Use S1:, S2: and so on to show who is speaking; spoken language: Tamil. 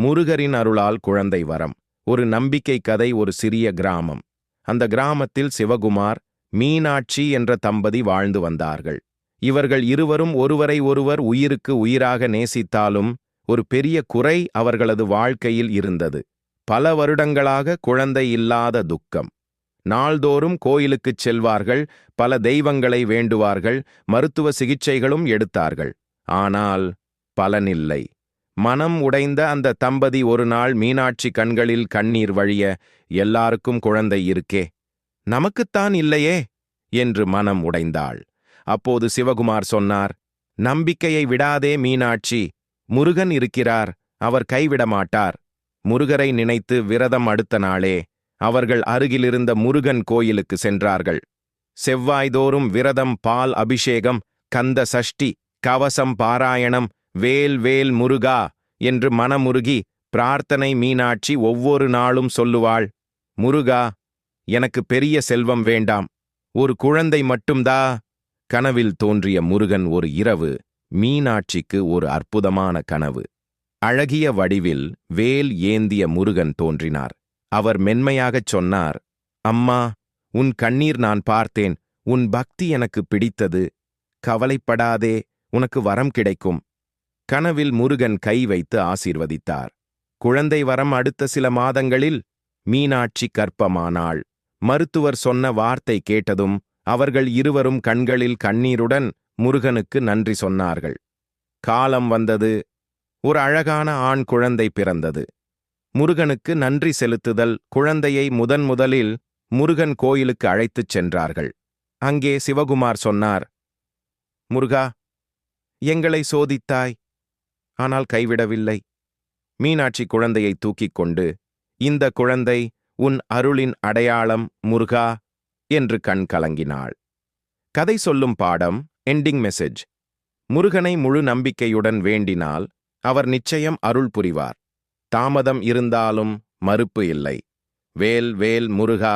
S1: முருகரின் அருளால் குழந்தை வரம். ஒரு நம்பிக்கை கதை. ஒரு சிறிய கிராமம். அந்த கிராமத்தில் சிவகுமார், மீனாட்சி என்ற தம்பதி வாழ்ந்து வந்தார்கள். இவர்கள் இருவரும் ஒருவரை ஒருவர் உயிருக்கு உயிராக நேசித்தாலும் ஒரு பெரிய குறை அவர்களது வாழ்க்கையில் இருந்தது. பல வருடங்களாக குழந்தை இல்லாத துக்கம். நாள்தோறும் கோயிலுக்குச் செல்வார்கள், பல தெய்வங்களை வேண்டுவார்கள், மருத்துவ சிகிச்சைகளும் எடுத்தார்கள். ஆனால் பலனில்லை. மனம் உடைந்த அந்த தம்பதி ஒரு நாள் மீனாட்சி கண்களில் கண்ணீர் வழிய, எல்லாருக்கும் குழந்தை இருக்கே, நமக்குத்தான் இல்லையே என்று மனம் உடைந்தாள். அப்போது சிவகுமார் சொன்னார், நம்பிக்கையை விடாதே மீனாட்சி, முருகன் இருக்கிறார், அவர் கைவிட மாட்டார். முருகரை நினைத்து விரதம். அடுத்த நாளே அவர்கள் அருகிலிருந்த முருகன் கோயிலுக்கு சென்றார்கள். செவ்வாய்தோறும் விரதம், பால் அபிஷேகம், கந்த சஷ்டி, கவசம் பாராயணம், வேல் வேல் முருகா என்று மனமுருகி பிரார்த்தனை. மீனாட்சி ஒவ்வொரு நாளும் சொல்லுவாள், முருகா, எனக்கு பெரிய செல்வம் வேண்டாம், ஒரு குழந்தை மட்டும்தா. கனவில் தோன்றிய முருகன். ஒரு இரவு மீனாட்சிக்கு ஒரு அற்புதமான கனவு. அழகிய வடிவில் வேல் ஏந்திய முருகன் தோன்றினார். அவர் மென்மையாகச் சொன்னார், அம்மா, உன் கண்ணீர் நான் பார்த்தேன், உன் பக்தி எனக்கு பிடித்தது, கவலைப்படாதே, உனக்கு வரம் கிடைக்கும். கனவில் முருகன் கை வைத்து ஆசீர்வதித்தார். குழந்தை வரம். அடுத்த சில மாதங்களில் மீனாட்சி கர்ப்பமானாள். மருத்துவர் சொன்ன வார்த்தை கேட்டதும் அவர்கள் இருவரும் கண்களில் கண்ணீருடன் முருகனுக்கு நன்றி சொன்னார்கள். காலம் வந்தது. ஒரு அழகான ஆண் குழந்தை பிறந்தது. முருகனுக்கு நன்றி செலுத்துதல். குழந்தையை முதலில் முருகன் கோயிலுக்கு அழைத்துச் சென்றார்கள். அங்கே சிவகுமார் சொன்னார், முருகா, எங்களை சோதித்தாய், ஆனால் கைவிடவில்லை. மீனாட்சி குழந்தையை தூக்கிக் கொண்டு, இந்த குழந்தை உன் அருளின் அடையாளம் முருகா என்று கண் கலங்கினாள். கதை சொல்லும் பாடம். Ending message. முருகனை முழு நம்பிக்கையுடன் வேண்டினால் அவர் நிச்சயம் அருள் புரிவார். தாமதம் இருந்தாலும் மறுப்பு இல்லை. வேல் வேல் முருகா.